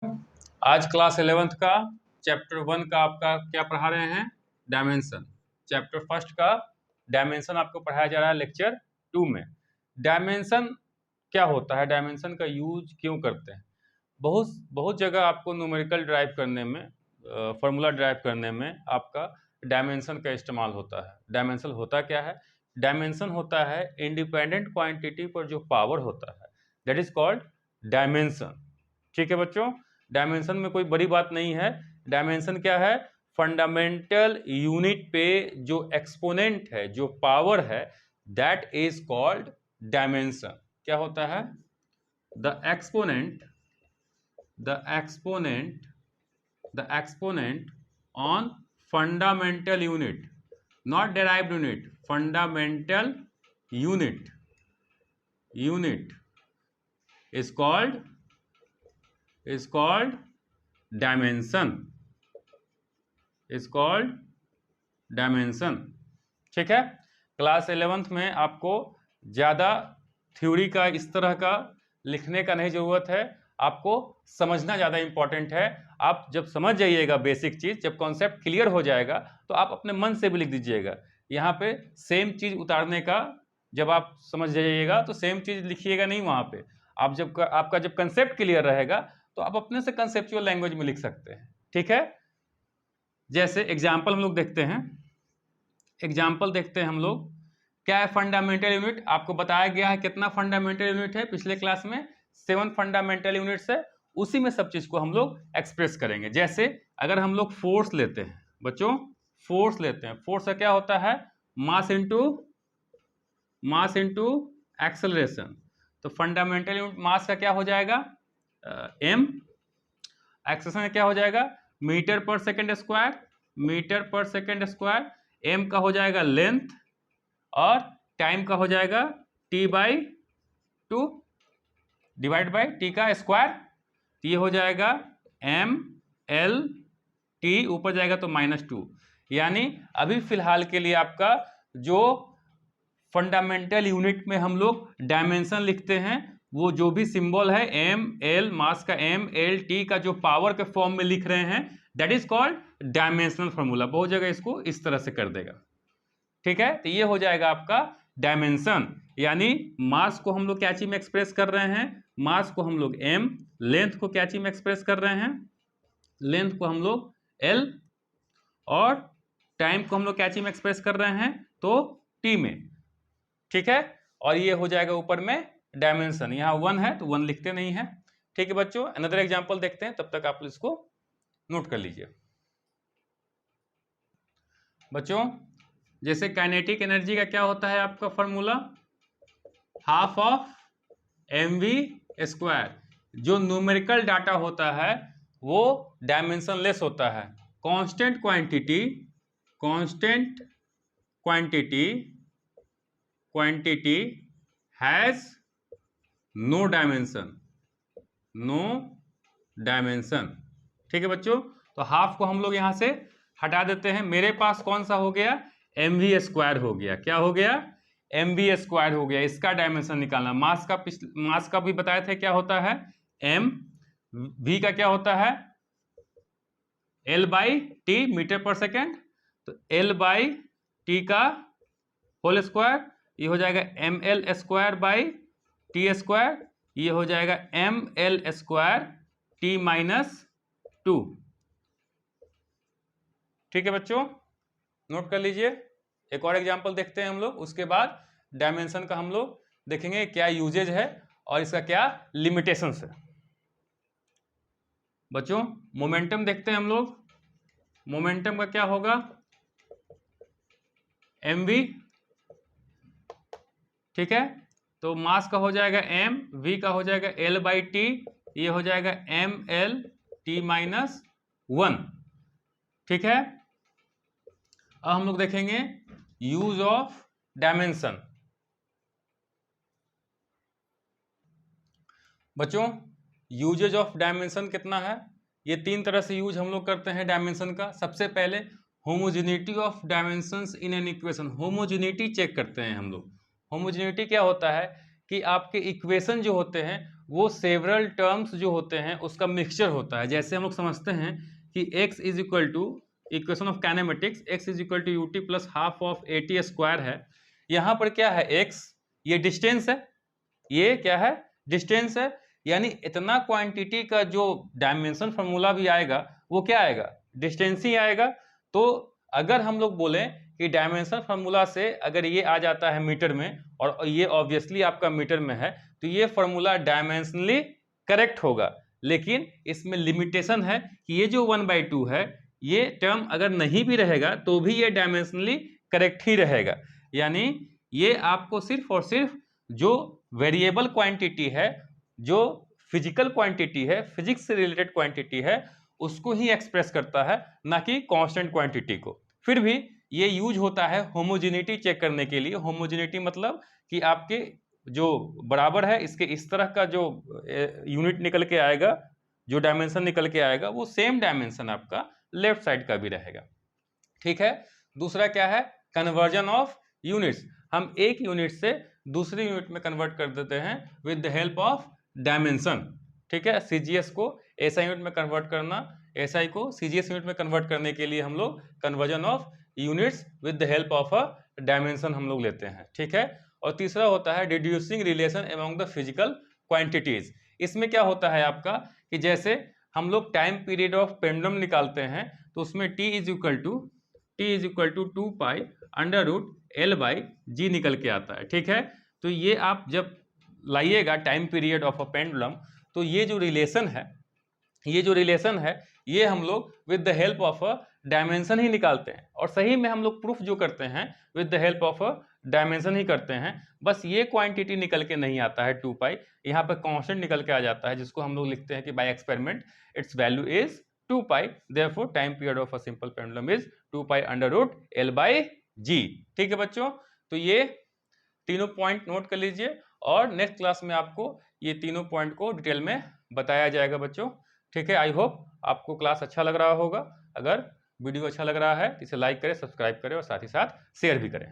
आज class 11th का chapter 1 का आपका क्या पढ़ा रहे हैं? डायमेंशन। चैप्टर फर्स्ट का डायमेंशन आपको पढ़ाया जा रहा है लेक्चर 2 में। डायमेंशन क्या होता है, डायमेंशन का यूज क्यों करते हैं? बहुत बहुत जगह आपको न्यूमेरिकल ड्राइव करने में, फार्मूला ड्राइव करने में आपका डायमेंशन का इस्तेमाल होता है। डायमेंशन होता क्या है? डायमेंशन होता है इंडिपेंडेंट क्वांटिटी पर जो पावर होता है, दैट इज कॉल्ड डायमेंशन। ठीक है बच्चों, डायमेंशन में कोई बड़ी बात नहीं है। डायमेंशन क्या है? फंडामेंटल यूनिट पे जो एक्सपोनेंट है, जो पावर है, दैट इज कॉल्ड डायमेंशन। क्या होता है? The exponent on fundamental unit, not derived unit, fundamental unit is called dimension। ठीक है, क्लास 11th में आपको ज़्यादा थ्योरी का इस तरह का लिखने का नहीं ज़रूरत है, आपको समझना ज़्यादा इंपॉर्टेंट है। आप जब समझ जाइएगा बेसिक चीज़, जब कॉन्सेप्ट क्लियर हो जाएगा तो आप अपने मन से भी लिख दीजिएगा। यहाँ पे सेम चीज़ उतारने का, जब आप समझ जाइएगा तो सेम चीज़ लिखिएगा नहीं वहाँ पे। आप जब आपका जब कंसेप्ट क्लियर रहेगा तो आप अपने से कंसेप्चुअल लैंग्वेज में लिख सकते हैं। ठीक है, जैसे एग्जाम्पल हम लोग देखते हैं। एग्जाम्पल देखते हैं हम लोग। क्या है फंडामेंटल यूनिट? आपको बताया गया है कितना फंडामेंटल यूनिट है पिछले क्लास में, 7 फंडामेंटल यूनिट्स है। उसी में सब चीज को हम लोग एक्सप्रेस करेंगे। जैसे अगर हम लोग फोर्स लेते हैं बच्चों, फोर्स लेते हैं, फोर्स का क्या होता है? Mass into acceleration. तो फंडामेंटल यूनिट मास का क्या हो जाएगा? m। एक्सेलरेशन का क्या हो जाएगा? मीटर पर सेकेंड स्क्वायर। m का हो जाएगा लेंथ और टाइम का हो जाएगा t/2 डिवाइड बाई t का स्क्वायर। तो ये हो जाएगा mL/t, ऊपर जाएगा तो -2। यानी अभी फिलहाल के लिए आपका जो फंडामेंटल यूनिट में हम लोग डायमेंशन लिखते हैं, वो जो भी सिंबल है ml, मास का mL/t का जो पावर के फॉर्म में लिख रहे हैं, that is called dimensional formula. बहुत जगह इसको इस तरह से कर देगा। ठीक है, तो ये हो जाएगा आपका डायमेंशन। यानी मास को हम लोग क्या चीज में एक्सप्रेस कर रहे हैं? मास को हम लोग m, लेंथ को क्या चीज में एक्सप्रेस कर रहे हैं? लेंथ को हम लोग l, और टाइम को हम लोग क्या चीज में एक्सप्रेस कर रहे हैं? तो t में। ठीक है, और ये हो जाएगा ऊपर में डायमेंशन। यहाँ 1 है तो 1 लिखते नहीं है। ठीक है बच्चों, अनदर एग्जांपल देखते हैं, तब तक आप इसको नोट कर लीजिए। बच्चों जैसे काइनेटिक एनर्जी का क्या होता है आपका फॉर्मूला? Half of mv²। जो न्यूमेरिकल डाटा होता है वो डायमेंशन लेस होता है। Constant quantity has no dimension. ठीक है बच्चों, तो हाफ को हम लोग यहां से हटा देते हैं। मेरे पास कौन सा हो गया? mv² हो गया। क्या हो गया? mv² हो गया। इसका डायमेंशन निकालना। मास का भी बताए थे क्या होता है? m। v का क्या होता है? L/t, मीटर पर सेकेंड। तो L/t का होल स्क्वायर, ये हो जाएगा mL²/t²। ये हो जाएगा mL²t-2। ठीक है बच्चों, नोट कर लीजिए। एक और एग्जांपल देखते हैं हम लोग, उसके बाद डायमेंशन का हम लोग देखेंगे क्या यूजेज है और इसका क्या लिमिटेशंस है। बच्चों मोमेंटम देखते हैं हम लोग। मोमेंटम का क्या होगा? mv। ठीक है, तो मास का हो जाएगा m, v का हो जाएगा L/t, ये हो जाएगा mL/t-1। ठीक है, अब हम लोग देखेंगे यूज ऑफ डायमेंशन। बच्चों यूजेज ऑफ डायमेंशन कितना है? ये 3 तरह से यूज हम लोग करते हैं डायमेंशन का। सबसे पहले homogeneity of dimensions in an equation. Homogeneity check करते हैं हम लोग। होमोजेनिटी क्या होता है? कि आपके इक्वेशन जो होते हैं वो सेवरल टर्म्स जो होते हैं उसका मिक्सचर होता है। जैसे हम लोग समझते हैं कि x is equal to equation of kinematics, x is equal to u t plus half of a t square है। यहाँ पर क्या है x, ये डिस्टेंस है, ये क्या है डिस्टेंस है, यानी इतना क्वांटिटी का जो डायमेंशन फॉर्मूला भी आएगा वो क्या आएगा, डिस्टेंस ही आएगा। तो अगर हम लोग बोलें कि डायमेंशन फार्मूला से अगर ये आ जाता है मीटर में और ये ऑब्वियसली आपका मीटर में है तो ये फार्मूला डायमेंशनली करेक्ट होगा। लेकिन इसमें लिमिटेशन है कि ये जो 1/2 है ये टर्म अगर नहीं भी रहेगा तो भी ये डायमेंशनली करेक्ट ही रहेगा। यानी ये आपको सिर्फ और सिर्फ जो वेरिएबल क्वांटिटी है, जो फिजिकल क्वांटिटी है, फिजिक्स से रिलेटेड क्वांटिटी है, उसको ही एक्सप्रेस करता है, ना कि कांस्टेंट क्वांटिटी को। फिर भी ये यूज होता है होमोजेनिटी चेक करने के लिए। होमोजेनिटी मतलब कि आपके जो बराबर है इसके इस तरह का जो यूनिट निकल के आएगा, जो डायमेंशन निकल के आएगा वो सेम डायमेंशन आपका लेफ्ट साइड का भी रहेगा। ठीक है। दूसरा क्या है, कन्वर्जन ऑफ यूनिट्स। हम एक यूनिट से दूसरी यूनिट में कन्वर्ट कर देते हैं with the help of dimension. ठीक है, सीजीएस को एसआई यूनिट में कन्वर्ट करना, एसआई को सीजीएस यूनिट में कन्वर्ट करने के लिए हम लोग conversion of units with the help of a dimension हम लोग लेते हैं। ठीक है। और तीसरा होता है deducing relation among the physical quantities. इसमें क्या होता है आपका कि जैसे हम लोग टाइम पीरियड ऑफ पेंडुलम निकालते हैं तो उसमें t is equal to 2 pi under root L/G निकल के आता है। ठीक है। तो ये आप जब लाइएगा time period of a pendulum तो ये जो रिलेशन है ये हम लोग with the help of a dimension ही निकालते हैं। और सही में हम लोग प्रूफ जो करते हैं with the help of a dimension ही करते हैं। बस ये क्वांटिटी निकल के नहीं आता है 2 पाई, यहाँ पर कांस्टेंट निकल के आ जाता है जिसको हम लोग लिखते हैं कि by experiment its value is 2 pi, therefore time period of a simple pendulum is 2 pi under root L/G। ठीक है बच्चों, तो ये तीनों पॉइंट नोट कर लीजिए और नेक्स्ट क्लास में आपको ये तीनों पॉइंट को डिटेल में बताया जाएगा बच्चों। ठीक है। आई होप आपको क्लास अच्छा लग रहा होगा। अगर वीडियो अच्छा लग रहा है तो इसे लाइक करें, सब्सक्राइब करें और साथ ही साथ शेयर भी करें।